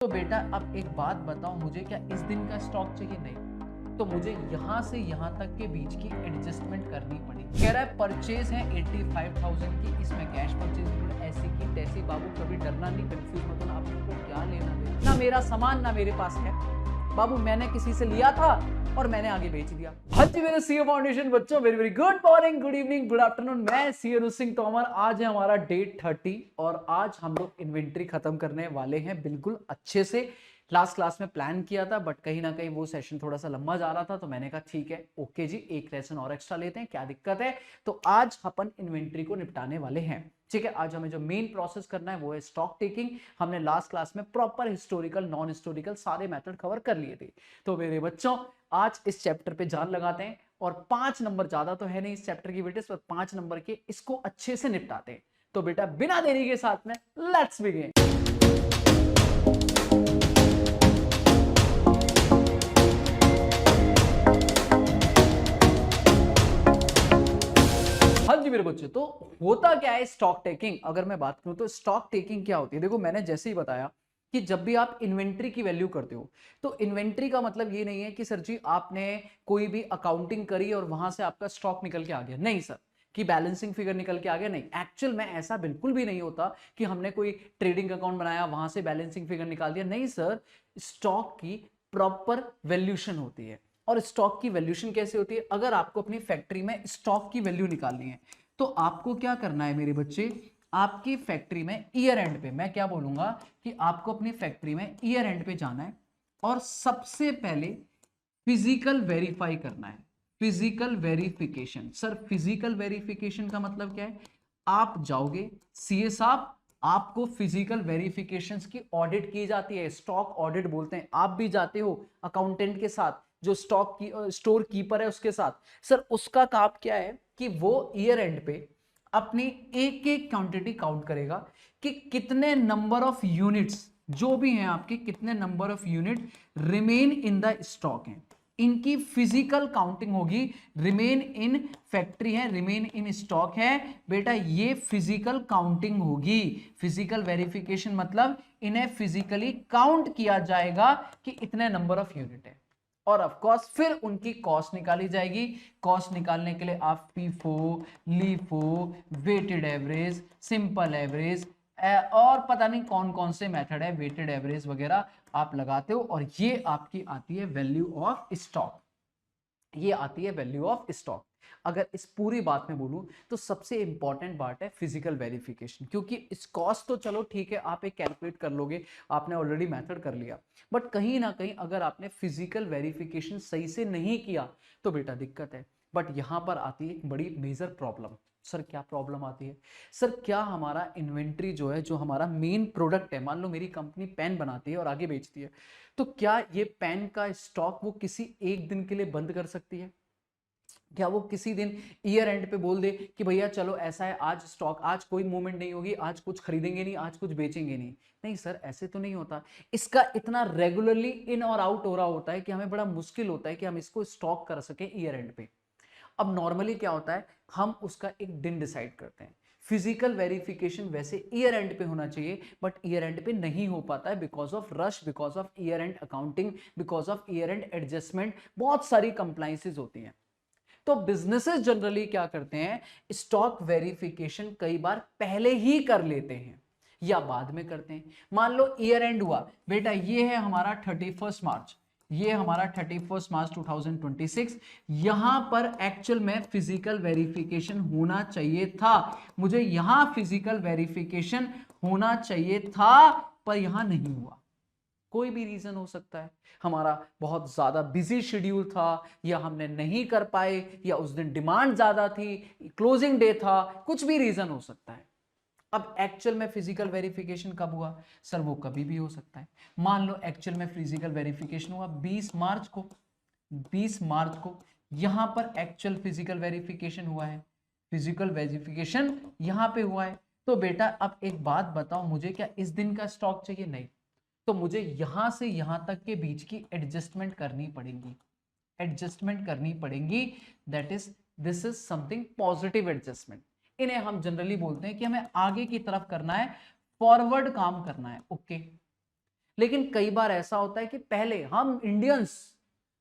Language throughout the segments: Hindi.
तो बेटा अब एक बात बताओ, मुझे क्या इस दिन का स्टॉक चाहिए? नहीं, तो मुझे यहाँ से यहाँ तक के बीच की एडजस्टमेंट करनी पड़ेगी। कह रहा है परचेज है 85,000 की, इसमें कैश परचेज ऐसी की तैसी। बाबू कभी डरना नहीं, कंफ्यूज मत होना, आपको क्या लेना देना, ना मेरा सामान ना मेरे पास है बाबू, मैंने किसी से लिया था और मैंने आगे बेच दिया। हाँ जी मेरे सीए फाउंडेशन बच्चों, very very good morning, good evening, good afternoon. मैं सीए अनुज सिंह तोमर। आज है हमारा डे 30 और आज हम लोग इन्वेंट्री खत्म करने वाले हैं बिल्कुल अच्छे से। लास्ट क्लास में प्लान किया था बट कहीं ना कहीं वो सेशन थोड़ा सा लंबा जा रहा था, तो मैंने कहा ठीक है ओके जी, एक लेसन और एक्स्ट्रा लेते हैं, क्या दिक्कत है। तो आज अपन इन्वेंट्री को निपटाने वाले हैं। ठीक है, आज हमें जो मेन प्रोसेस करना है वो है स्टॉक टेकिंग। हमने लास्ट क्लास में प्रॉपर हिस्टोरिकल नॉन हिस्टोरिकल सारे मेथड कवर कर लिए थे। तो मेरे बच्चों आज इस चैप्टर पे जान लगाते हैं और 5 नंबर, ज्यादा तो है नहीं इस चैप्टर की वेटेज पर, 5 नंबर के इसको अच्छे से निपटाते हैं। तो बेटा बिना देरी के साथ में लेट्स बिगिन। हाँ जी मेरे बच्चे, तो होता क्या है स्टॉक टेकिंग? अगर मैं बात करूं तो स्टॉक टेकिंग क्या होती है, देखो मैंने जैसे ही बताया कि जब भी आप इन्वेंट्री की वैल्यू करते हो तो इन्वेंट्री का मतलब ये नहीं है कि सर जी आपने कोई भी अकाउंटिंग करी और वहां से आपका स्टॉक निकल के आ गया। नहीं सर, कि बैलेंसिंग फिगर निकल के आ गया, नहीं। एक्चुअल में ऐसा बिल्कुल भी नहीं होता कि हमने कोई ट्रेडिंग अकाउंट बनाया वहां से बैलेंसिंग फिगर निकाल दिया। नहीं सर, स्टॉक की प्रॉपर वैल्यूशन होती है। और स्टॉक की वैल्यूशन कैसे होती है? अगर आपको अपनी फैक्ट्री में स्टॉक की वैल्यू निकालनी है तो आपको क्या करना है मेरे बच्चे, आपकी फैक्ट्री में ईयर एंड पे, मैं क्या बोलूंगा कि आपको अपनी फैक्ट्री में ईयर एंड पे जाना है और सबसे पहले फिजिकल वेरीफाई करना है। Physical verification. Sir physical verification का मतलब क्या है? आप जाओगे सीए साहब, आपको फिजिकल वेरिफिकेशंस की ऑडिट की जाती है, स्टॉक ऑडिट बोलते हैं। आप भी जाते हो अकाउंटेंट के साथ, जो स्टॉक की स्टोर कीपर है उसके साथ। सर उसका काम क्या है कि वो ईयर एंड पे अपनी एक एक क्वांटिटी काउंट करेगा कि कितने नंबर ऑफ यूनिट्स जो भी हैं आपके, कितने number of unit remain in the stock हैं, इनकी फिजिकल काउंटिंग होगी। रिमेन इन फैक्ट्री है, रिमेन इन स्टॉक है बेटा, ये फिजिकल काउंटिंग होगी। फिजिकल वेरिफिकेशन मतलब इन्हें फिजिकली काउंट किया जाएगा कि इतने नंबर ऑफ यूनिट है और ऑफ कोर्स फिर उनकी कॉस्ट निकाली जाएगी। कॉस्ट निकालने के लिए आप FIFO, LIFO, weighted average, simple average और पता नहीं कौन कौन से मेथड है, वेटेड एवरेज वगैरह आप लगाते हो और ये आपकी आती है वैल्यू ऑफ स्टॉक। ये आती है वैल्यू ऑफ स्टॉक। अगर इस पूरी बात में बोलूं तो सबसे इंपॉर्टेंट बात है फिजिकल वेरिफिकेशन, क्योंकि इस कॉस्ट तो चलो ठीक है आप एक कैलकुलेट कर लोगे, आपने ऑलरेडी मेथड कर लिया, बट कहीं ना कहीं अगर आपने फिजिकल वेरिफिकेशन सही से नहीं किया तो बेटा दिक्कत है। बट यहां पर आती है एक बड़ी मेजर प्रॉब्लम। सर क्या प्रॉब्लम आती है? सर क्या हमारा इन्वेंट्री जो है, जो हमारा मेन प्रोडक्ट है, मान लो मेरी कंपनी पेन बनाती है और आगे बेचती है, तो क्या ये पेन का स्टॉक वो किसी एक दिन के लिए बंद कर सकती है? क्या वो किसी दिन ईयर एंड पे बोल दे कि भैया चलो ऐसा है, आज स्टॉक, आज कोई मूवमेंट नहीं होगी, आज कुछ खरीदेंगे नहीं, आज कुछ बेचेंगे नहीं? नहीं सर, ऐसे तो नहीं होता। इसका इतना रेगुलरली इन और आउट हो रहा होता है कि हमें बड़ा मुश्किल होता है कि हम इसको स्टॉक कर सके ईयर एंड पे। अब नॉर्मली क्या होता है, हम उसका एक दिन डिसाइड करते हैं। फिजिकल वेरिफिकेशन वैसे ईयर एंड पे होना चाहिए बट ईयर एंड पे नहीं हो पाता है because of rush, because of year and accounting, because of year and adjustment, बहुत सारी कंप्लाइंसेस होती हैं। तो बिजनेसेस जनरली क्या करते हैं, स्टॉक वेरिफिकेशन कई बार पहले ही कर लेते हैं या बाद में करते हैं। मान लो ईयर एंड हुआ बेटा, ये है हमारा 31 मार्च, ये हमारा 31 मार्च 2026, यहां पर एक्चुअल में फिजिकल वेरिफिकेशन होना चाहिए था, मुझे यहां फिजिकल वेरिफिकेशन होना चाहिए था पर यहां नहीं हुआ। कोई भी रीजन हो सकता है, हमारा बहुत ज्यादा बिजी शेड्यूल था, या हमने नहीं कर पाए, या उस दिन डिमांड ज्यादा थी, क्लोजिंग डे था, कुछ भी रीजन हो सकता है। अब एक्चुअल में फिजिकल वेरिफिकेशन कब हुआ? सर वो कभी भी हो सकता है। मान लो एक्चुअल में फिजिकल वेरिफिकेशन हुआ 20 मार्च को, 20 मार्च को यहां पर एक्चुअल फिजिकल वेरिफिकेशन हुआ है, फिजिकल वेरिफिकेशन यहां पे हुआ है। तो बेटा अब एक बात बताओ, मुझे क्या इस दिन का स्टॉक चाहिए? नहीं, तो मुझे यहां से यहां तक के बीच की एडजस्टमेंट करनी पड़ेगी, एडजस्टमेंट करनी पड़ेगी। That is, this is something positive adjustment. इन्हें हम जनरली बोलते हैं कि हमें आगे की तरफ करना है, फॉरवर्ड काम करना है। ओके, लेकिन कई बार ऐसा होता है कि पहले हम इंडियंस,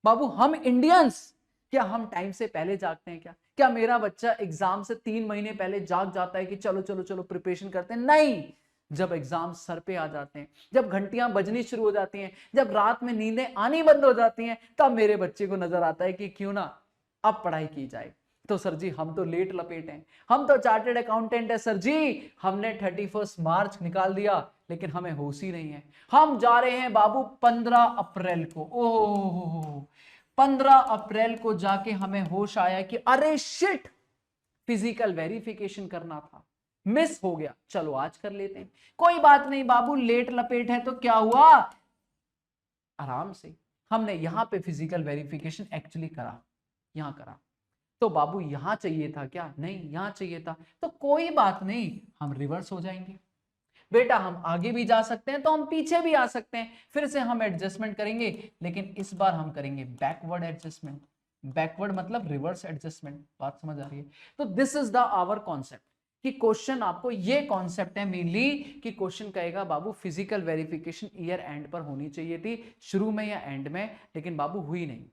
बाबू हम इंडियंस, क्या हम टाइम से पहले जागते हैं? क्या मेरा बच्चा एग्जाम से 3 महीने पहले जाग जाता है कि चलो चलो चलो प्रिपरेशन करते हैं? नहीं। जब एग्जाम सर पे आ जाते हैं, जब घंटियां बजनी शुरू हो जाती हैं, जब रात में नींदें आनी बंद हो जाती हैं, तब मेरे बच्चे को नजर आता है कि क्यों ना अब पढ़ाई की जाए। तो सर जी हम तो लेट लपेट हैं, हम तो चार्टर्ड अकाउंटेंट है सर जी, हमने 31 मार्च निकाल दिया, लेकिन हमें होश ही नहीं है। हम जा रहे हैं बाबू 15 अप्रैल को, ओह 15 अप्रैल को जाके हमें होश आया कि अरे शिट, फिजिकल वेरिफिकेशन करना था, मिस हो गया, चलो आज कर लेते हैं। कोई बात नहीं बाबू, लेट लपेट है तो क्या हुआ, आराम से हमने यहां पे फिजिकल वेरिफिकेशन एक्चुअली करा, यहां करा। तो बाबू यहां चाहिए था क्या? नहीं, यहां चाहिए था। तो कोई बात नहीं, हम रिवर्स हो जाएंगे बेटा, हम आगे भी जा सकते हैं तो हम पीछे भी आ सकते हैं, फिर से हम एडजस्टमेंट करेंगे, लेकिन इस बार हम करेंगे बैकवर्ड एडजस्टमेंट। बैकवर्ड मतलब रिवर्स एडजस्टमेंट, बात समझ आ रही है? तो this is the our concept कि क्वेश्चन आपको ये कॉन्सेप्ट है मेनली कि क्वेश्चन कहेगा बाबू फिजिकल वेरिफिकेशन ईयर एंड पर होनी चाहिए थी, शुरू में या एंड में, लेकिन बाबू हुई नहीं।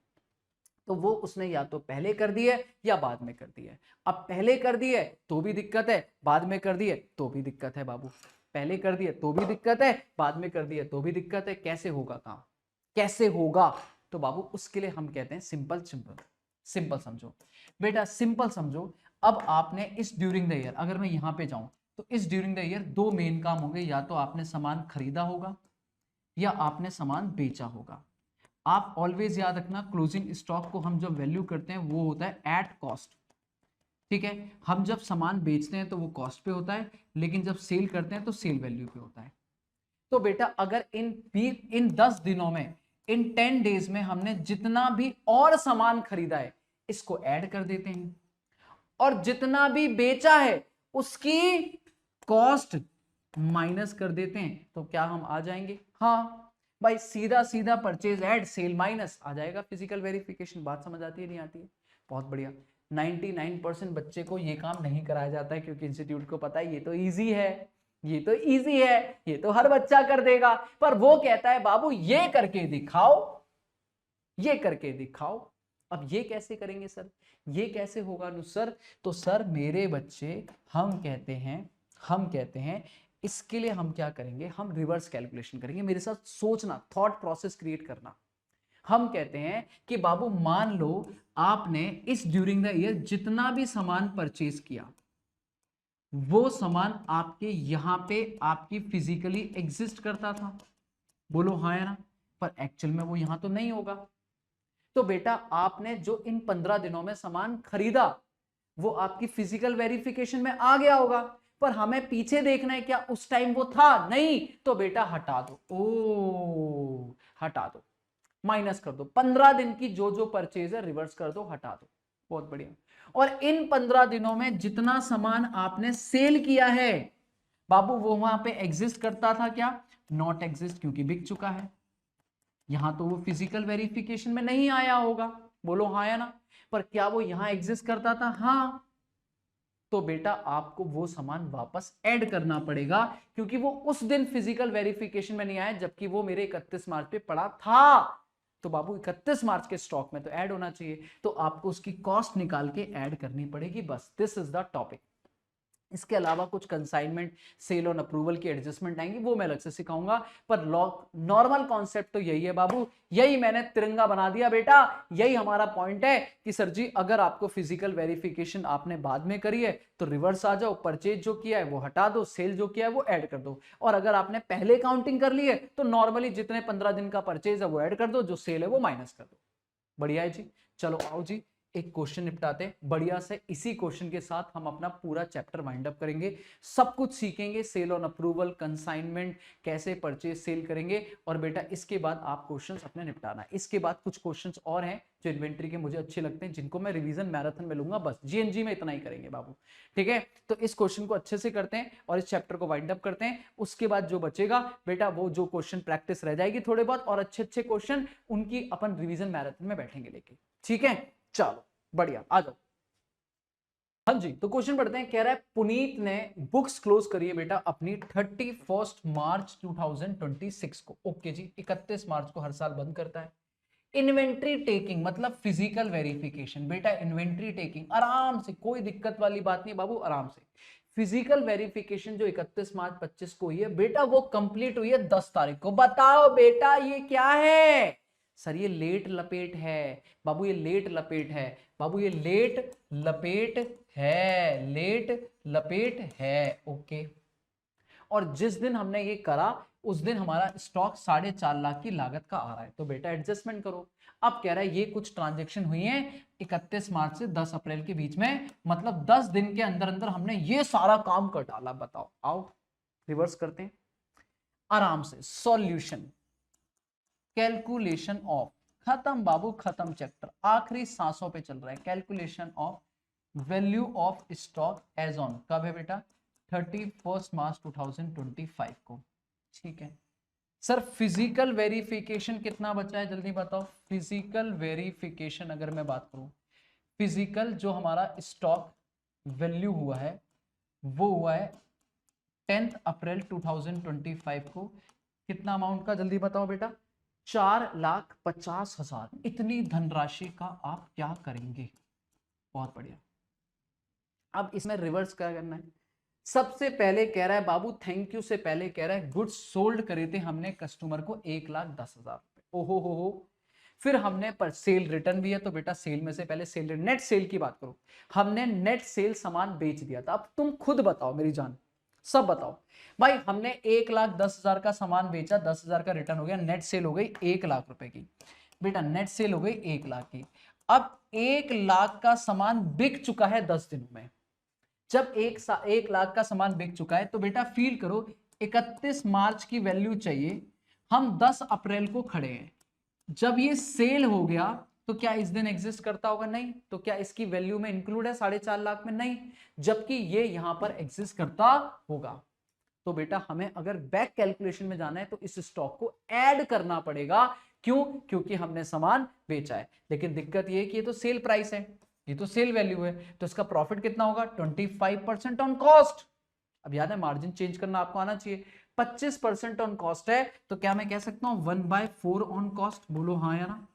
तो वो उसने या तो पहले कर दी है या बाद में कर दी है। अब पहले कर दी है तो भी दिक्कत है, बाद में कर दी है तो भी दिक्कत है बाबू। पहले कर दिए तो भी दिक्कत है, बाद में कर दिए तो भी दिक्कत है। कैसे होगा काम, कैसे होगा? तो बाबू उसके लिए हम कहते हैं सिंपल सिंपल सिंपल समझो बेटा, सिंपल समझो। अब आपने इस ड्यूरिंग द ईयर, अगर मैं यहां पे जाऊं तो इस ड्यूरिंग द ईयर दो मेन काम होंगे, या तो आपने सामान खरीदा होगा या आपने सामान बेचा होगा। आप ऑलवेज याद रखना, क्लोजिंग स्टॉक को हम जब वैल्यू करते हैं वो होता है एट कॉस्ट, ठीक है? हम जब सामान बेचते हैं तो वो कॉस्ट पे होता है, लेकिन जब सेल करते हैं तो सेल वैल्यू पे होता है। तो बेटा अगर इन 10 दिनों में, इन 10 डेज में हमने जितना भी और सामान खरीदा है इसको ऐड कर देते हैं, और जितना भी बेचा है उसकी कॉस्ट माइनस कर देते हैं, तो क्या हम आ जाएंगे? हाँ भाई, सीधा सीधा परचेज ऐड सेल माइनस आ जाएगा फिजिकल वेरिफिकेशन। बात समझ आती है नहीं आती है? बहुत बढ़िया। 99% बच्चे को ये काम नहीं कराया जाता है, क्योंकि इंस्टीट्यूट को पता है ये तो इजी है, ये तो इजी है, ये तो हर बच्चा कर देगा। पर वो कहता है बाबू ये करके दिखाओ, ये करके दिखाओ। अब ये कैसे करेंगे सर, ये कैसे होगा नु सर? तो सर मेरे बच्चे, हम कहते हैं इसके लिए हम क्या करेंगे, हम रिवर्स कैलकुलेशन करेंगे। मेरे साथ सोचना, थॉट प्रोसेस क्रिएट करना। हम कहते हैं कि बाबू मान लो आपने इस ड्यूरिंग द ईयर जितना भी सामान परचेज किया, वो सामान आपके यहां पे आपकी फिजिकली एग्जिस्ट करता था, बोलो हाँ या ना? पर एक्चुअल में वो यहां तो नहीं होगा। तो बेटा आपने जो इन 15 दिनों में सामान खरीदा वो आपकी फिजिकल वेरिफिकेशन में आ गया होगा, पर हमें पीछे देखना है क्या उस टाइम वो था? नहीं। तो बेटा हटा दो, ओ हटा दो, माइनस कर दो। 15 दिन की जो जो परचेज है रिवर्स कर दो, हटा दो। बहुत बढ़िया। और इन 15 दिनों में जितना सामान आपने सेल किया है बाबू, वो वहां पे एग्जिस्ट करता था क्या? नॉट एग्जिस्ट, क्योंकि बिक चुका है। यहां तो वो फिजिकल वेरिफिकेशन में नहीं आया होगा, बोलो हाँ या ना? पर क्या वो यहां एग्जिस्ट करता था? हाँ। तो बेटा आपको वो सामान वापस ऐड करना पड़ेगा, क्योंकि वो उस दिन फिजिकल वेरिफिकेशन में नहीं आया, जबकि वो मेरे 31 मार्च पे पड़ा था। तो बाबू 31 मार्च के स्टॉक में तो ऐड होना चाहिए, तो आपको उसकी कॉस्ट निकाल के ऐड करनी पड़ेगी। बस दिस इज द टॉपिक। इसके अलावा कुछ कंसाइनमेंट, सेल ऑन अप्रूवल की एडजस्टमेंट आएंगी, वो मैं अलग से सिखाऊंगा। पर नॉर्मल कॉन्सेप्ट तो यही है बाबू, यही मैंने तिरंगा बना दिया बेटा। यही हमारा पॉइंट है कि सर जी अगर आपको फिजिकल वेरिफिकेशन आपने बाद में करी है तो रिवर्स आ जाओ, परचेज जो किया है वो हटा दो, सेल जो किया है वो ऐड कर दो। और अगर आपने पहले काउंटिंग कर ली है तो नॉर्मली जितने 15 दिन का परचेज है वो ऐड कर दो, जो सेल है वो माइनस कर दो। बढ़िया है जी। चलो आओ जी एक क्वेश्चन निपटाते हैं बढ़िया से। इसी क्वेश्चन के साथ हम अपना पूरा चैप्टर वाइंड अप करेंगे, सब कुछ सीखेंगे, सेल ऑन अप्रूवल, कंसाइनमेंट, कैसे परचेज सेल करेंगे। और बेटा इसके बाद आप क्वेश्चंस अपने निपटाना है। इसके बाद कुछ क्वेश्चंस और हैं जो इन्वेंट्री के मुझे अच्छे लगते हैं, जिनको मैं रिवीजन मैराथन में लूंगा। बस जीएनजी में इतना ही करेंगे बाबू, ठीक है? तो इस क्वेश्चन को अच्छे से करते हैं और इस चैप्टर को वाइंड अप करते हैं। उसके बाद जो बचेगा बेटा, वो जो क्वेश्चन प्रैक्टिस रह जाएगी थोड़े बहुत, और अच्छे अच्छे क्वेश्चन उनकी अपन रिवीजन मैराथन में बैठेंगे लेके, ठीक है? चलो बढ़िया, आ जाओ। हाँ जी, तो क्वेश्चन पढ़ते हैं। कह रहा है पुनीत ने बुक्स क्लोज करी है बेटा अपनी 31 मार्च 2026 को। ओके जी, 31 मार्च को हर साल बंद करता है। इन्वेंट्री टेकिंग मतलब फिजिकल वेरिफिकेशन। बेटा इन्वेंट्री टेकिंग आराम से, कोई दिक्कत वाली बात नहीं बाबू, आराम से। फिजिकल वेरिफिकेशन जो 31 मार्च 25 को हुई है बेटा, वो कंप्लीट हुई है 10 तारीख को। बताओ बेटा ये क्या है? सर ये लेट लपेट है बाबू, ये लेट लपेट है बाबू, ये लेट लपेट है, लेट लपेट है। ओके, और जिस दिन हमने ये करा उस दिन हमारा स्टॉक 4.5 लाख की लागत का आ रहा है, तो बेटा एडजस्टमेंट करो। अब कह रहा है ये कुछ ट्रांजेक्शन हुई है 31 मार्च से 10 अप्रैल के बीच में, मतलब 10 दिन के अंदर अंदर हमने ये सारा काम कर डाला। बताओ, आओ रिवर्स करते हैं आराम से। सॉल्यूशन, कैलकुलेशन ऑफ, खत्म बाबू खत्म चैप्टर, आखिरी सांसों पे चल रहा है। Calculation of value of stock as on, कब है बेटा? 31 मार्च 2025 को। ठीक है सर, फिजिकल वेरिफिकेशन कितना बचा है जल्दी बताओ। फिजिकल वेरिफिकेशन अगर मैं बात करूं, फिजिकल जो हमारा स्टॉक वैल्यू हुआ है वो हुआ है 10 अप्रैल 2025 को। कितना अमाउंट का जल्दी बताओ बेटा? 4,50,000। इतनी धनराशि का आप क्या करेंगे? बहुत बढ़िया। अब इसमें रिवर्स क्या करना है? सबसे पहले कह रहा है बाबू थैंक यू से पहले कह रहा है गुड्स सोल्ड करे थे हमने कस्टमर को 1,10,000 रुपए। ओहो हो। फिर हमने पर सेल रिटर्न भी है, तो बेटा सेल में से पहले सेल, नेट सेल की बात करो, हमने नेट सेल सामान बेच दिया था। अब तुम खुद बताओ मेरी जान, सब बताओ भाई। हमने 1,10,000 का सामान बेचा, 10,000 का रिटर्न हो गया, नेट सेल हो गई 1,00,000 रुपए की। बेटा नेट सेल हो गई 1,00,000 की। अब 1,00,000 का सामान बिक चुका है 10 दिनों में। जब 1,00,000 का सामान बिक चुका है तो बेटा फील करो 31 मार्च की वैल्यू चाहिए, हम 10 अप्रैल को खड़े हैं। जब ये सेल हो गया तो क्या इस दिन एग्जिस्ट करता होगा? नहीं। तो क्या इसकी वैल्यू में इंक्लूड है 4.5 लाख में? नहीं। जबकि ये यहां पर एग्जिस्ट करता होगा। तो बेटा हमें अगर बैक कैलकुलेशन में जाना है तो इस स्टॉक को ऐड करना पड़ेगा। क्यों? क्योंकि हमने सामान बेचा है। लेकिन दिक्कत ये है कि ये तो सेल प्राइस है, ये तो सेल वैल्यू है, तो इसका प्रॉफिट कितना होगा? 25% ऑन कॉस्ट। अब याद है मार्जिन चेंज करना आपको आना चाहिए। 25% ऑन कॉस्ट है, तो क्या मैं कह सकता हूं 1/4 ऑन कॉस्ट? बोलो हाँ या ना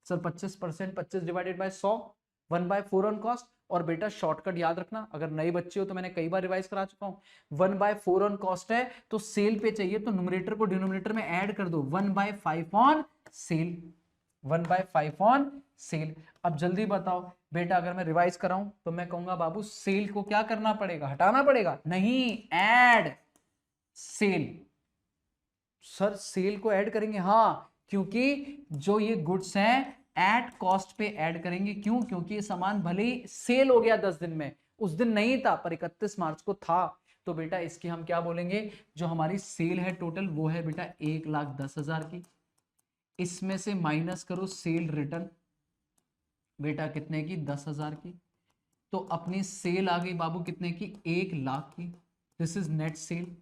sir. 25%, 25 divided by 100, 1/4 on cost. और बेटा शॉर्टकट याद रखना, अगर नए बच्चे हो तो मैंने कई बार रिवाइज करा चुका हूं। 1/4 ऑन कॉस्ट है तो सेल पे चाहिए, तो न्यूमरेटर को डिनोमिनेटर में ऐड कर दो, 1/5 ऑन सेल, 1/5 ऑन सेल। अब जल्दी बताओ बेटा, अगर मैं रिवाइज कराऊं तो मैं कहूंगा बाबू सेल को क्या करना पड़ेगा? हटाना पड़ेगा? नहीं, ऐड सेल। सर सेल को ऐड करेंगे? हाँ, क्योंकि जो ये गुड्स हैं एट कॉस्ट पे ऐड करेंगे। क्यों? क्योंकि ये सामान भले ही सेल हो गया 10 दिन में, उस दिन नहीं था पर 31 मार्च को था, तो बेटा इसकी हम क्या बोलेंगे? जो हमारी सेल है टोटल वो है बेटा 1,10,000 की। इसमें से माइनस करो सेल रिटर्न, बेटा कितने की? 10,000 की। तो अपनी सेल आ गई बाबू कितने की? 1,00,000 की। This is net cell.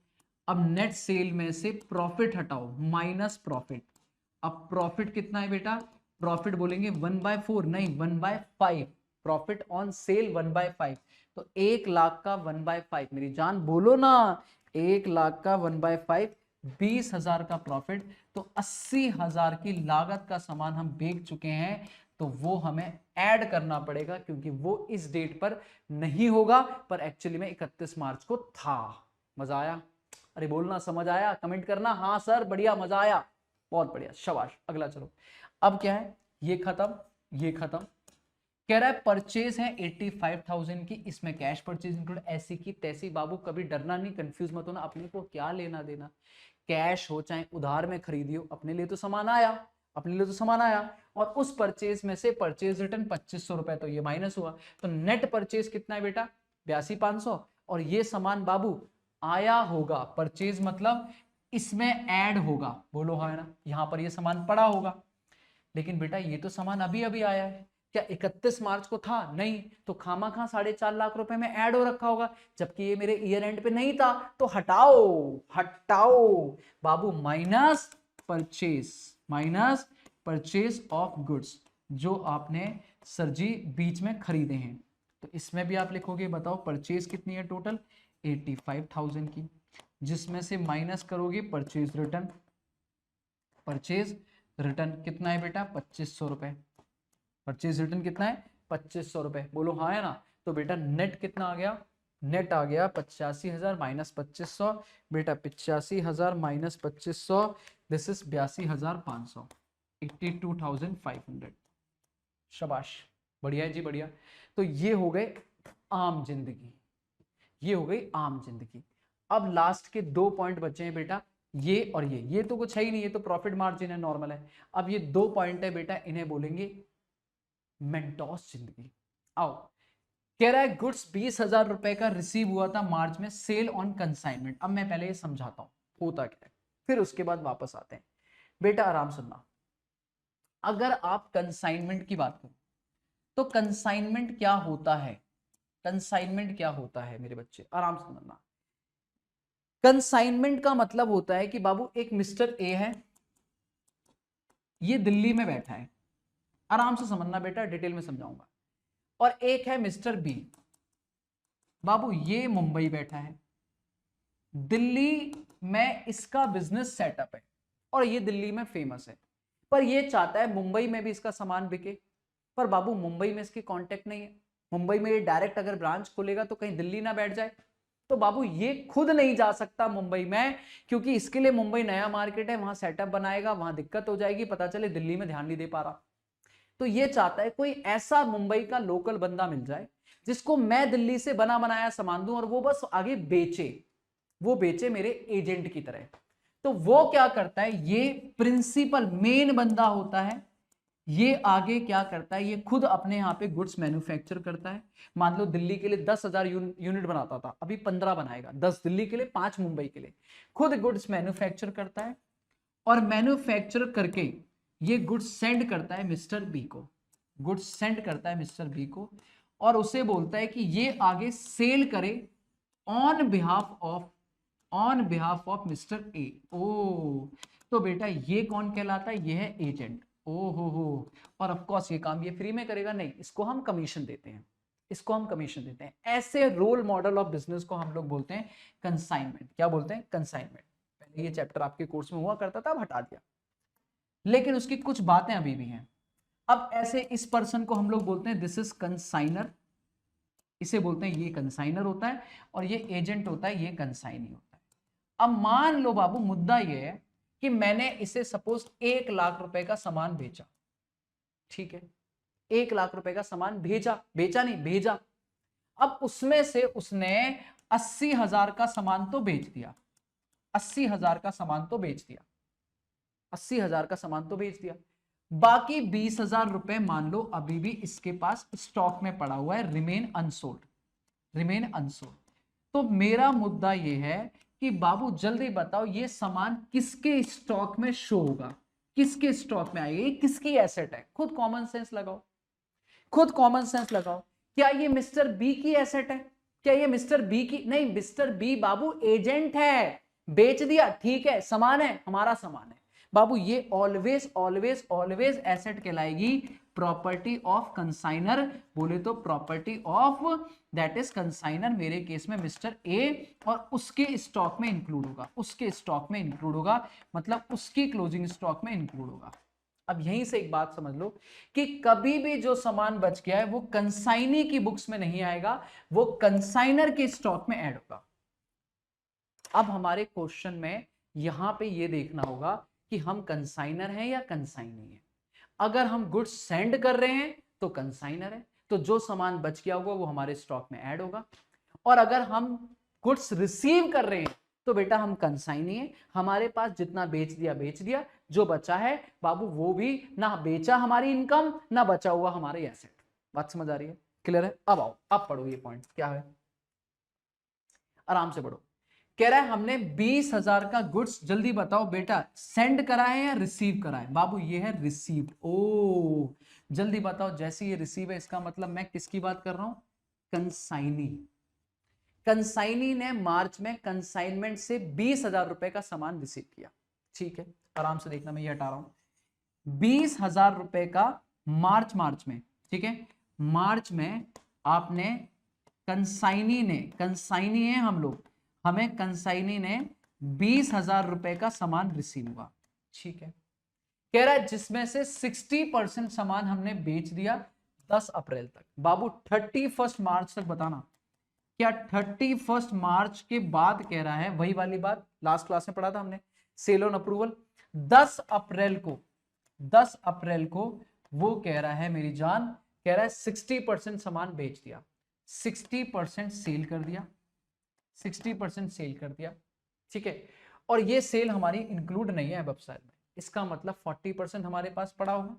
अब नेट सेल में से प्रॉफिट हटाओ, माइनस प्रॉफिट। अब प्रॉफिट कितना है बेटा? प्रॉफिट बोलेंगे 1/4 नहीं 1/5। Profit on sale 1/5। तो 1,00,000 का 1/5 मेरी जान बोलो ना, 1,00,000 का 1/5 20,000 का प्रॉफिट। तो 80,000 की लागत का सामान हम बेच चुके हैं, तो वो हमें ऐड करना पड़ेगा क्योंकि वो इस डेट पर नहीं होगा पर एक्चुअली में 31 मार्च को था। मजा आया? अरे बोलना समझ आया, कमेंट करना हाँ सर बढ़िया मजा आया। बहुत बढ़िया, शाबाश। अगला चलो, अब क्या है? ये खत्म, ये खत्म। कह रहा है परचेज है 85,000 की, इसमें कैश परचेज इंक्लूड, ऐसी की तैसी। बाबू कभी डरना नहीं, कंफ्यूज मत होना, अपने को क्या लेना देना, कैश हो चाहे उधार में खरीदी हो, अपने लिए तो सामान आया, अपने लिए तो सामान आया। और उस परचेज में से परचेज रिटर्न 2500 रुपए, तो ये माइनस हुआ। तो नेट परचेज कितना है बेटा? 82,500। और ये सामान बाबू आया होगा, परचेज मतलब इसमें ऐड होगा, बोलो हाँ ना, यहां पर ये सामान पड़ा होगा। लेकिन बेटा ये तो सामान अभी अभी आया है, क्या 31 मार्च को था? नहीं। तो खामा खा 4.5 लाख रुपए में ऐड हो रखा होगा, जबकि ये मेरे ईयर एंड पे नहीं था। तो हटाओ, हटाओ बाबू, minus purchase, minus purchase of goods जो आपने सर जी बीच में खरीदे हैं। तो इसमें भी आप लिखोगे, बताओ परचेज कितनी है टोटल 85,000 की, जिसमें से माइनस करोगे परचेज रिटर्न। परचेज रिटर्न कितना है बेटा 2500 रुपए। परचेज रिटर्न कितना है 2500 रुपए, बोलो हाँ है ना। तो बेटा नेट कितना आ गया, नेट आ गया 85,000 माइनस 2500, बेटा 85,000 माइनस 2500, दिस इज 82,500, 82,500। शाबाश, बढ़िया है जी बढ़िया। तो ये हो गए आम जिंदगी, ये हो गई आम जिंदगी। अब लास्ट के 2 पॉइंट बचे हैं बेटा, ये और ये तो कुछ है ही नहीं, ये तो प्रॉफिट मार्जिन है, नॉर्मल है। अब ये 2 पॉइंट है बेटा, इन्हें बोलेंगे मेंटोस जिंदगी। आओ, कह रहा है गुड्स 20,000 रुपए का रिसीव हुआ था मार्च में, सेल ऑन कंसाइनमेंट। अब मैं पहले ये समझाता हूं होता क्या है, फिर उसके बाद वापस आते हैं। बेटा आराम सुनना, अगर आप कंसाइनमेंट की बात करो तो कंसाइनमेंट क्या होता है, कंसाइनमेंट क्या होता है मेरे बच्चे, आराम से समझना। कंसाइनमेंट का मतलब होता है कि बाबू एक मिस्टर ए है, ये दिल्ली में बैठा है, आराम से समझना बेटा, डिटेल में समझाऊंगा। और एक है मिस्टर बी, बाबू ये मुंबई बैठा है, दिल्ली में इसका बिजनेस सेटअप है और ये दिल्ली में फेमस है, पर ये चाहता है मुंबई में भी इसका सामान बिके, पर बाबू मुंबई में इसके कांटेक्ट नहीं है। मुंबई में ये डायरेक्ट अगर ब्रांच खोलेगा तो कहीं दिल्ली ना बैठ जाए, तो बाबू ये खुद नहीं जा सकता मुंबई में, क्योंकि इसके लिए मुंबई नया मार्केट है, वहां सेटअप बनाएगा, वहां दिक्कत हो जाएगी, पता चले दिल्ली में ध्यान नहीं दे पा रहा। तो ये चाहता है कोई ऐसा मुंबई का लोकल बंदा मिल जाए जिसको मैं दिल्ली से बना बनाया सामान दूं और वो बस आगे बेचे, वो बेचे मेरे एजेंट की तरह। तो वो क्या करता है, ये प्रिंसिपल मेन बंदा होता है, ये आगे क्या करता है, ये खुद अपने यहाँ पे गुड्स मैन्युफैक्चर करता है। मान लो दिल्ली के लिए 10,000 यूनिट बनाता था, अभी 15 बनाएगा, 10 दिल्ली के लिए 5 मुंबई के लिए, खुद गुड्स मैन्युफैक्चर करता है और मैन्युफैक्चर करके ये गुड्स सेंड करता है मिस्टर बी को, गुड्स सेंड करता है मिस्टर बी को, और उसे बोलता है कि ये आगे सेल करे on behalf of Mister A. ओ, तो बेटा ये कौन कहलाता है, ये है एजेंट। ओ हो, और ऑफ कोर्स ये काम ये फ्री में करेगा नहीं, इसको हम कमीशन देते हैं, इसको हम कमीशन देते हैं। ऐसे रोल मॉडल ऑफ बिजनेस को हम लोग बोलते हैं कंसाइनमेंट। क्या बोलते हैं, कंसाइनमेंट। पहले ये चैप्टर आपके कोर्स में हुआ करता था, अब हटा दिया, लेकिन उसकी कुछ बातें अभी भी हैं। अब ऐसे इस पर्सन को हम लोग बोलते हैं दिस इज कंसाइनर, इसे बोलते हैं ये कंसाइनर होता है, और ये एजेंट होता है, ये कंसाइनी होता है। अब मान लो बाबू मुद्दा ये है कि मैंने इसे सपोज 1 लाख रुपए का सामान बेचा, ठीक है, 1 लाख रुपए का सामान भेजा, बेचा नहीं भेजा। अब उसमें से उसने 80,000 का सामान तो बेच दिया, 80,000 का सामान तो बेच दिया, 80,000 का सामान तो बेच दिया, बाकी 20,000 रुपए मान लो अभी भी इसके पास स्टॉक में पड़ा हुआ है, रिमेन अनसोल्ड, रिमेन अनसोल्ड। तो मेरा मुद्दा ये है कि बाबू जल्दी बताओ ये सामान किसके स्टॉक में शो होगा, किसके स्टॉक में आएगा, ये किसकी एसेट है, खुद कॉमन सेंस लगाओ, खुद कॉमन सेंस लगाओ। क्या ये मिस्टर बी की एसेट है, क्या ये मिस्टर बी की, नहीं, मिस्टर बी बाबू एजेंट है, बेच दिया, ठीक है, सामान है, हमारा सामान है बाबू, ये ऑलवेज ऑलवेज ऑलवेज एसेट कहलाएगी, प्रॉपर्टी ऑफ कंसाइनर। बोले तो property of that is consignor, मेरे केस में मिस्टर ए, और उसके स्टॉक में इंक्लूड होगा, उसके स्टॉक में इंक्लूड होगा, मतलब उसकी क्लोजिंग स्टॉक में इंक्लूड होगा। अब यहीं से एक बात समझ लो कि कभी भी जो सामान बच गया है वो कंसाइनी की बुक्स में नहीं आएगा, वो कंसाइनर के स्टॉक में ऐड होगा। अब हमारे क्वेश्चन में यहां पे ये देखना होगा कि हम कंसाइनर हैं या कंसाइनी है। अगर हम गुड्स सेंड कर रहे हैं तो कंसाइनर है, तो जो सामान बच गया होगा वो हमारे स्टॉक में ऐड होगा। और अगर हम गुड्स रिसीव कर रहे हैं तो बेटा हम कंसाइनी है, हमारे पास जितना बेच दिया, जो बचा है बाबू वो भी ना बेचा हमारी इनकम, ना बचा हुआ हमारे एसेट। बात समझ आ रही है, क्लियर है। अब आओ, अब पढ़ो ये पॉइंट क्या है, आराम से पढ़ो। कह रहा है हमने 20,000 का गुड्स, जल्दी बताओ बेटा सेंड करा है या रिसीव करा है, बाबू ये है रिसीव्ड। ओ, जल्दी बताओ, जैसे ये रिसीव है इसका मतलब मैं किसकी बात कर रहा हूं, कंसाइनी। कंसाइनी ने मार्च में कंसाइनमेंट से 20,000 रुपए का सामान रिसीव किया, ठीक है, आराम से देखना, मैं ये हटा रहा हूं, 20,000 रुपए का मार्च में, ठीक है, मार्च में आपने कंसाइनी है हम लोग, हमें कंसाइनी ने 20,000 रुपए का सामान रिसीव हुआ, ठीक है। कह रहा है जिसमें से 60% सामान हमने बेच दिया 10 अप्रैल तक। बाबू 31 मार्च तक बताना, क्या 31 मार्च के बाद कह रहा है वही वाली बात लास्ट क्लास में पढ़ा था हमने, सेल ऑन अप्रूवल 10 अप्रैल को, 10 अप्रैल को वो कह रहा है मेरी जान, कह रहा है 60% सामान बेच दिया, 60% सेल कर दिया, 60% सेल कर दिया, ठीक है। और ये सेल हमारी इंक्लूड नहीं है वेबसाइट में, इसका मतलब 40% हमारे पास पड़ा होगा,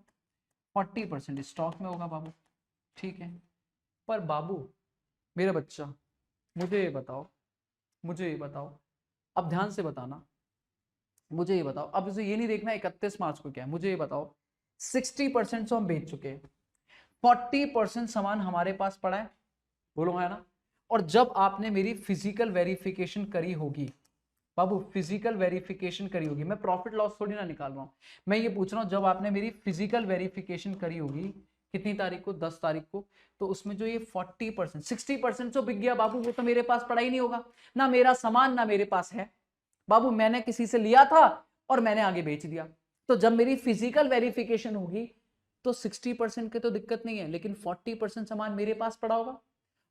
40% स्टॉक में होगा बाबू, ठीक है। पर बाबू मेरे बच्चा मुझे ये बताओ, मुझे ये बताओ, अब ध्यान से बताना, मुझे ये बताओ, अब इसे ये नहीं देखना 31 मार्च को क्या है, मुझे ये बताओ 60% तो हम बेच चुके हैं, 40% सामान हमारे पास पड़ा है, बोलो है ना। और जब आपने मेरी फिजिकल वेरिफिकेशन करी होगी बाबू, फिजिकल वेरिफिकेशन करी होगी, मैं प्रॉफिट लॉस थोड़ी ना निकाल रहा हूं, मैं ये पूछ रहा हूं जब आपने मेरी फिजिकल वेरिफिकेशन करी होगी कितनी तारीख को, 10 तारीख को, तो उसमें जो ये 40% 60% जो बिक गया बाबू, वो तो मेरे पास पड़ा ही नहीं होगा, ना मेरा सामान ना मेरे पास है बाबू, मैंने किसी से लिया था और मैंने आगे बेच दिया। तो जब मेरी फिजिकल वेरिफिकेशन होगी तो 60% की तो दिक्कत नहीं है, लेकिन 40% सामान मेरे पास पड़ा होगा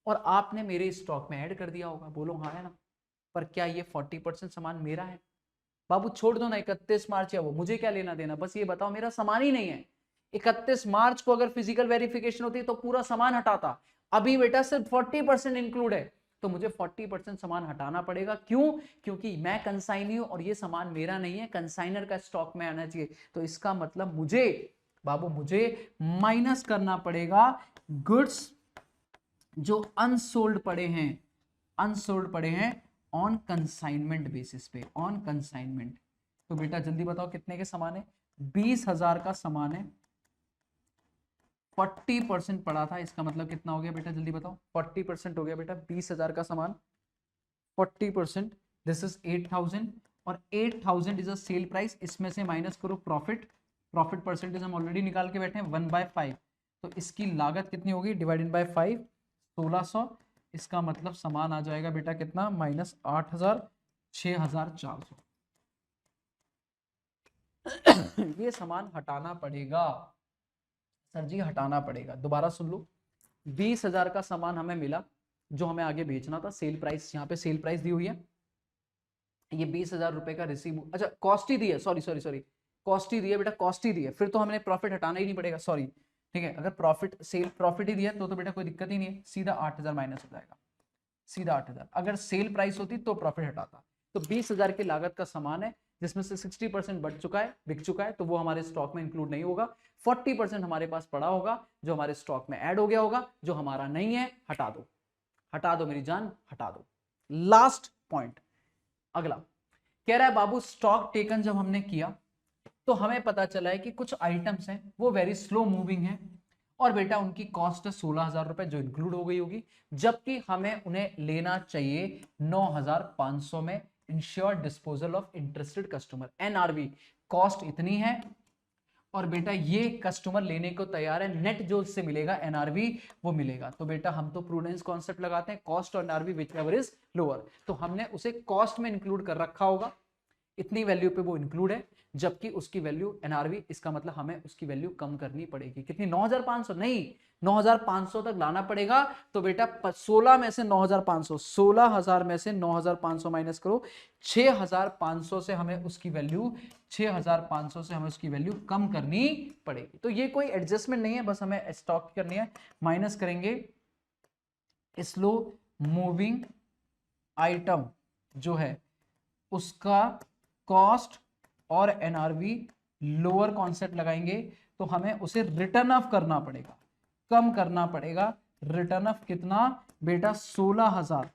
और आपने मेरे स्टॉक में ऐड कर दिया होगा, बोलो हाँ है ना। पर क्या ये 40% सामान मेरा है बाबू? छोड़ दो ना 31 मार्च या वो, मुझे क्या लेना देना, बस ये बताओ मेरा सामान ही नहीं है। 31 मार्च को अगर फिजिकल वेरिफिकेशन होती तो पूरा सामान हटाता, अभी बेटा सिर्फ 40% इंक्लूड है, तो मुझे 40% सामान हटाना पड़ेगा। क्यों? क्योंकि मैं कंसाइनी हूं और ये सामान मेरा नहीं है, कंसाइनर का स्टॉक में आना चाहिए। तो इसका मतलब मुझे बाबू, मुझे माइनस करना पड़ेगा गुड्स जो अनसोल्ड पड़े हैं, अनसोल्ड पड़े हैं ऑन कंसाइनमेंट बेसिस पे, ऑन कंसाइनमेंट। तो बेटा जल्दी बताओ कितने के सामान है? 20,000 का सामान है, 40% पड़ा था, इसका मतलब कितना हो गया बेटा जल्दी बताओ? 40% हो गया बेटा, 20,000 का सामान 40%, दिस इज 8,000 और 8,000 इज अ सेल प्राइस, इसमें से माइनस करो प्रॉफिट, प्रॉफिट परसेंटेज हम ऑलरेडी निकाल के बैठे हैं 1/5, तो इसकी लागत कितनी होगी डिवाइडेड बाय 5, 1600, इसका मतलब सामान आ जाएगा बेटा कितना, माइनस 8,000, 6,400। ये सामान हटाना पड़ेगा सर जी, हटाना पड़ेगा। दोबारा सुन लो, 20,000 का सामान हमें मिला जो हमें आगे बेचना था, सेल प्राइस, यहाँ पे सेल प्राइस दी हुई है, ये 20,000 रुपए का रिसीव, अच्छा कॉस्ट ही दी है, सॉरी सॉरी सॉरी, कॉस्ट ही दी है बेटा, कॉस्ट ही दी है, फिर तो हमें प्रॉफिट हटाना ही नहीं पड़ेगा, सॉरी, ठीक है। अगर प्रॉफिट सेल प्रॉफिट ही दिया तो बेटा कोई दिक्कत ही नहीं है, सीधा 8,000 माइनस हो जाएगा, सीधा 8,000। अगर सेल प्राइस होती तो प्रॉफिट हटाता। तो 20,000 की लागत का सामान है जिसमें से 60% बढ़ चुका है, बिक चुका है, तो वो हमारे स्टॉक में इंक्लूड नहीं होगा। 40% हमारे पास पड़ा होगा जो हमारे स्टॉक में ऐड हो गया होगा, जो हमारा नहीं है हटा दो, हटा दो मेरी जान, हटा दो। लास्ट पॉइंट, अगला कह रहा है बाबू स्टॉक टेकन जब हमने किया तो हमें पता चला है कि कुछ आइटम्स हैं वो वेरी स्लो मूविंग है और बेटा उनकी कॉस्ट है 16,000 रुपए जो इंक्लूड हो गई होगी, जबकि हमें उन्हें लेना चाहिए 9,500 में ensure disposal of interested customer, NRV. Cost इतनी है और बेटा ये कस्टमर लेने को तैयार है, नेट जो उससे मिलेगा एनआरवी वो मिलेगा। तो बेटा हम तो प्रूडेंस कॉन्सेप्ट लगाते हैं, कॉस्ट और NRV which ever is lower, तो हमने उसे कॉस्ट में इंक्लूड कर रखा होगा, इतनी वैल्यू पे वो इंक्लूड है, जबकि उसकी वैल्यू एनआरवी, इसका मतलब हमें उसकी वैल्यू कम करनी पड़ेगी। कितनी? 9,500 नहीं, 9,500 तक लाना पड़ेगा। तो बेटा 16 में से 9,500, 16,000 में से 9,500 माइनस करो, 6,500 से हमें उसकी वैल्यू, 6,500 से हमें उसकी वैल्यू कम करनी पड़ेगी। तो ये कोई एडजस्टमेंट नहीं है, बस हमें स्टॉक करनी है, माइनस करेंगे स्लो मूविंग आइटम जो है उसका कॉस्ट और एनआरवी लोअर कॉन्सेप्ट लगाएंगे, तो हमें उसे रिटर्न ऑफ करना पड़ेगा, कम करना पड़ेगा। रिटर्न ऑफ कितना बेटा? 16,000,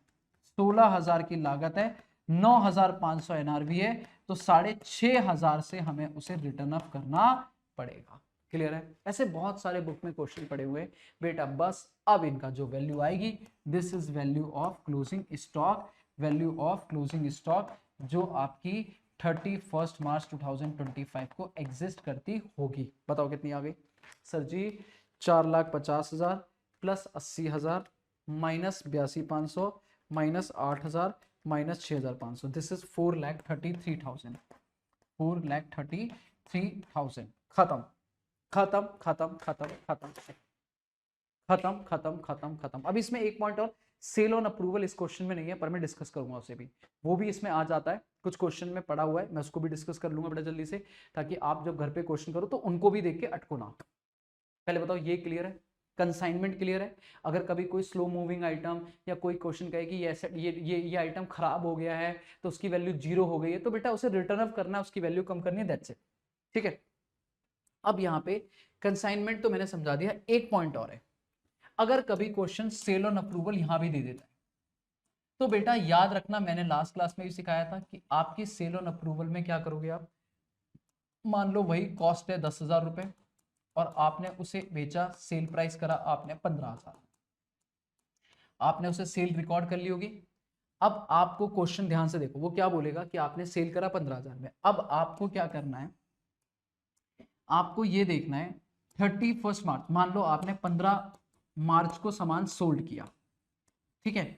16,000 की लागत है, 9,500 एनआरवी है, तो 6,500 से हमें उसे रिटर्न ऑफ करना पड़ेगा। क्लियर है? ऐसे बहुत सारे बुक में क्वेश्चन पड़े हुए बेटा, बस अब इनका जो वैल्यू आएगी, this is value of closing stock, value of closing stock जो आपकी 31 मार्च 2025 को एग्जिस्ट करती होगी। बताओ कितनी आ गई? Sir ji 4,50,000 plus 80,000 minus 82,500 minus 8,000 minus 6,500, this is 4,33,000, 4,33,000। खत्म खत्म खत्म खत्म खत्म खत्म खत्म खत्म खत्म। अब इसमें एक पॉइंट और, सेल ऑन अप्रूवल इस क्वेश्चन में नहीं है पर मैं डिस्कस करूंगा उसे भी, वो भी इसमें आ जाता है, कुछ क्वेश्चन में पड़ा हुआ है, मैं उसको भी डिस्कस कर लूंगा बड़ा जल्दी से, ताकि आप जब घर पे क्वेश्चन करो तो उनको भी देख के अटको ना। पहले बताओ ये क्लियर है, कंसाइनमेंट क्लियर है? अगर कभी कोई स्लो मूविंग आइटम या कोई क्वेश्चन कहे कि ये आइटम खराब हो गया है तो उसकी वैल्यू 0 हो गई है, तो बेटा उसे रिटर्न ऑफ करना है, उसकी वैल्यू कम करनी है, दैट्स इट। ठीक है, अब यहाँ पे कंसाइनमेंट तो मैंने समझा दिया, एक पॉइंट और है, अगर कभी क्वेश्चन सेल ऑन अप्रूवल यहां भी दे देता है तो बेटा याद रखना, मैंने लास्ट क्लास में भी सिखाया था कि आपकी सेल ऑन अप्रूवल में क्या करोगे आप, मान लो वही कॉस्ट है 10,000 रुपए और आपने उसे बेचा, सेल प्राइस करा आपने 15,000, आपने उसे सेल रिकॉर्ड कर ली होगी। अब आपको क्वेश्चन ध्यान से देखो, वो क्या बोलेगा कि आपने सेल करा 15,000 में, अब आपको क्या करना है, आपको ये देखना है 31 मार्च, मान लो आपने 15 मार्च को सामान सोल्ड किया, ठीक है,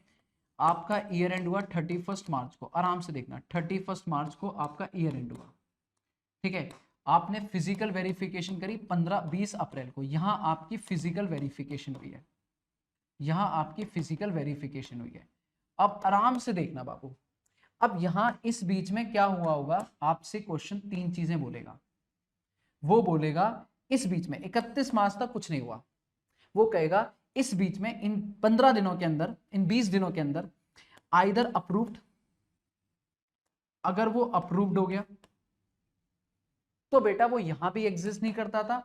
आपका ईयर एंड हुआ 31 मार्च को, आराम से देखना 31 मार्च को आपका ईयर एंड हुआ, ठीक है, आपने फिजिकल वेरिफिकेशन करी 15-20 अप्रैल को, यहां आपकी फिजिकल वेरिफिकेशन हुई है, यहां आपकी फिजिकल वेरिफिकेशन हुई है। अब आराम से देखना बाबू, अब यहां इस बीच में क्या हुआ होगा, आपसे क्वेश्चन 3 चीजें बोलेगा, वो बोलेगा इस बीच में 31 मार्च तक कुछ नहीं हुआ, वो कहेगा इस बीच में इन 15 दिनों के अंदर, इन 20 दिनों के अंदर आइदर अप्रूव्ड, अगर वो अप्रूव्ड हो गया तो बेटा वो यहां भी एग्जिस्ट नहीं करता था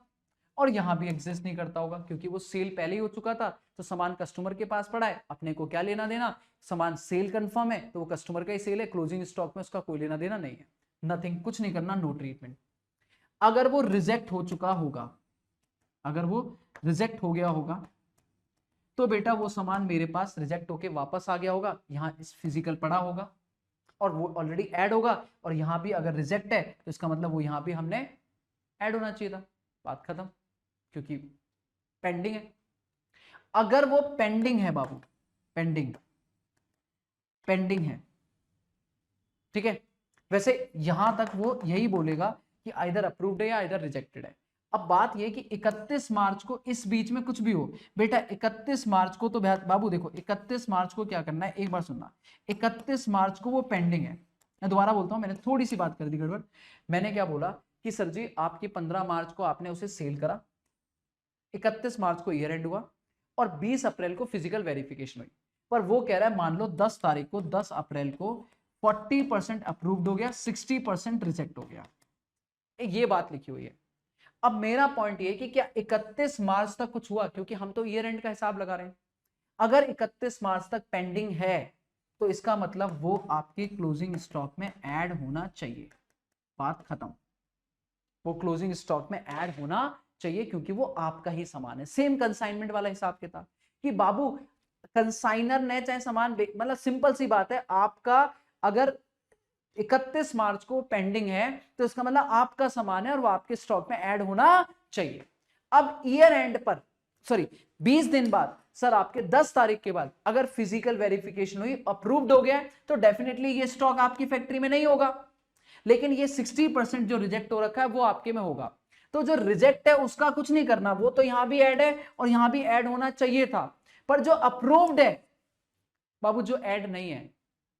और यहां भी एग्जिस्ट नहीं करता होगा, क्योंकि वो सेल पहले ही हो चुका था, तो सामान कस्टमर के पास पड़ा है, अपने को क्या लेना देना, सामान सेल कंफर्म है तो वो कस्टमर का ही सेल है, क्लोजिंग स्टॉक में उसका कोई लेना देना नहीं है, नथिंग, कुछ नहीं करना, नो ट्रीटमेंट। अगर वो रिजेक्ट हो चुका होगा, अगर वो रिजेक्ट हो गया होगा तो बेटा वो सामान मेरे पास रिजेक्ट होके वापस आ गया होगा, यहां इस फिजिकल पड़ा होगा और वो ऑलरेडी ऐड होगा, और यहां भी अगर रिजेक्ट है तो इसका मतलब वो यहां भी हमने ऐड होना चाहिए था, बात खत्म, क्योंकि पेंडिंग है। अगर वो पेंडिंग है बाबू, पेंडिंग, पेंडिंग है, ठीक है, वैसे यहां तक वो यही बोलेगा कि आइदर अप्रूव्ड है या आइदर रिजेक्टेड है। अब बात ये कि 31 मार्च को इस बीच में कुछ भी हो, बेटा 31 मार्च को तो बाबू देखो 31 मार्च को क्या करना है, एक बार सुनना, 31 मार्च को वो पेंडिंग है, मैं दोबारा बोलता हूं, मैंने थोड़ी सी बात कर दी गड़बड़, मैंने क्या बोला कि सर जी आपकी 15 मार्च को आपने उसे सेल करा, 31 मार्च को ईयर एंड हुआ और 20 अप्रैल को फिजिकल वेरिफिकेशन हुई, पर वो कह रहा है मान लो 10 तारीख को, 10 अप्रैल को 40% अप्रूव्ड हो गया, 60% रिजेक्ट हो गया, ये बात लिखी हुई है। अब मेरा पॉइंट ये कि क्या 31 मार्च तक कुछ हुआ, क्योंकि हम तो ईयर एंड का हिसाब लगा रहे हैं, अगर 31 मार्च तक पेंडिंग है तो इसका मतलब वो आपके क्लोजिंग स्टॉक में ऐड होना चाहिए, बात खत्म, वो क्लोजिंग स्टॉक में ऐड होना चाहिए क्योंकि वो आपका ही सामान है। सेम कंसाइनमेंट वाला हिसाब किताब कि बाबू कंसाइनर ने चाहे सामान, मतलब सिंपल सी बात है, आपका अगर 31 मार्च को पेंडिंग है तो इसका मतलब आपका सामान है और वो आपके स्टॉक में ऐड होना चाहिए। अब ईयर एंड पर, सॉरी 20 दिन बाद, सर आपके 10 तारीख के बाद अगर फिजिकल वेरिफिकेशन हुई, अप्रूव्ड हो गया, तो डेफिनेटली ये स्टॉक आपकी फैक्ट्री में नहीं होगा, लेकिन ये 60% जो रिजेक्ट हो रखा है वो आपके में होगा। तो जो रिजेक्ट है उसका कुछ नहीं करना, वो तो यहां भी ऐड है और यहां भी ऐड होना चाहिए था, पर जो अप्रूव्ड है बाबू, जो ऐड नहीं है,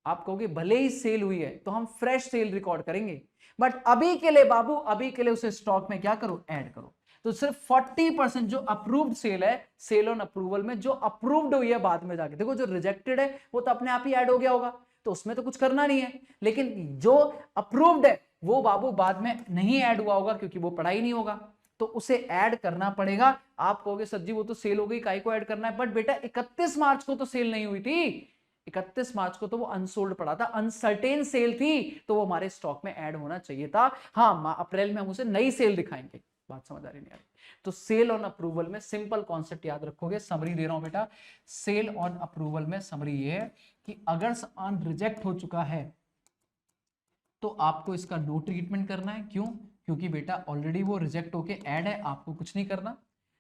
आप कहोगे भले ही सेल हुई है तो हम फ्रेश सेल रिकॉर्ड करेंगे, बट अभी के लिए बाबू, अभी के लिए उसे स्टॉक में क्या करो, ऐड करो। तो सिर्फ 40% जो अप्रूव्ड सेल है, सेल ऑन अप्रूवल में जो अप्रूव्ड हुई है बाद में जाके देखो, जो रिजेक्टेड है वो तो अपने आप ही ऐड हो गया होगा, तो उसमें तो कुछ करना नहीं है, लेकिन जो अप्रूव्ड है वो बाबू बाद में नहीं ऐड हुआ होगा क्योंकि वो पढ़ा ही नहीं होगा, तो उसे ऐड करना पड़ेगा। आप कहोगे सर जी वो तो सेल हो गई, काहे को ऐड करना है, बट बेटा 31 मार्च को तो सेल नहीं हुई थी, 31 मार्च को तो वो अनसोल्ड पड़ा था, अनसर्टेन सेल थी, तो वो हमारे स्टॉक में ऐड होना चाहिए था। हाँ अप्रैल में हम उसे नई सेल दिखाएंगे, बात समझ आ रही नहीं आ रही? तो सेल ऑन अप्रूवल में सिंपल कॉन्सेप्ट याद रखोगे, समरी दे रहा हूं बेटा, सेल ऑन अप्रूवल में समरी ये है कि अगर सामान रिजेक्ट हो चुका है तो आपको इसका नो ट्रीटमेंट करना है, क्यों? क्योंकि बेटा ऑलरेडी वो रिजेक्ट होके ऐड है, आपको कुछ नहीं करना।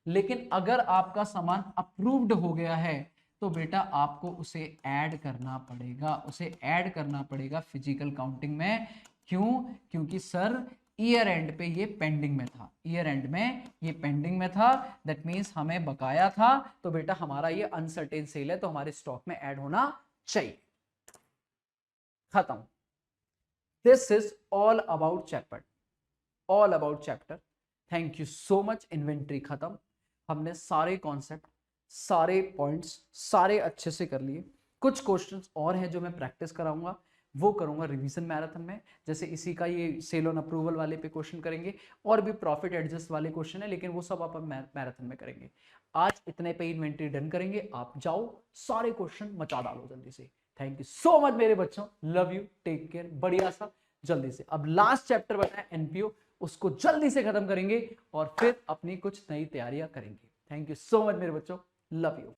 लेकिन अगर आपका सामान अप्रूव्ड हो गया है तो बेटा आपको उसे ऐड करना पड़ेगा, उसे ऐड करना पड़ेगा फिजिकल काउंटिंग में। क्यों? क्योंकि सर ईयर एंड पे ये पेंडिंग में था, ईयर एंड में ये पेंडिंग में था, दैट मींस हमें बकाया था, तो बेटा हमारा ये अनसर्टेन सेल है तो हमारे स्टॉक में ऐड होना चाहिए। खत्म। This is all about chapter, all about chapter. Thank you so much. Inventory खत्म, हमने सारे कॉन्सेप्ट, सारे पॉइंट्स सारे अच्छे से कर लिए। कुछ क्वेश्चंस और हैं जो मैं प्रैक्टिस कराऊंगा, वो करूंगा रिवीजन मैराथन में, जैसे इसी का ये सेल ऑन अप्रूवल वाले पे क्वेश्चन करेंगे, और भी प्रॉफिट एडजस्ट वाले क्वेश्चन है, लेकिन वो सब आप मैराथन में करेंगे। आज इतने पे इन्वेंट्री डन करेंगे, आप जाओ सारे क्वेश्चन मचा डालो जल्दी से। थैंक यू सो मच मेरे बच्चों, लव यू, टेक केयर, बढ़िया सा जल्दी से। अब लास्ट चैप्टर बताया एनपीओ, उसको जल्दी से खत्म करेंगे और फिर अपनी कुछ नई तैयारियां करेंगे। थैंक यू सो मच मेरे बच्चों, लव यू।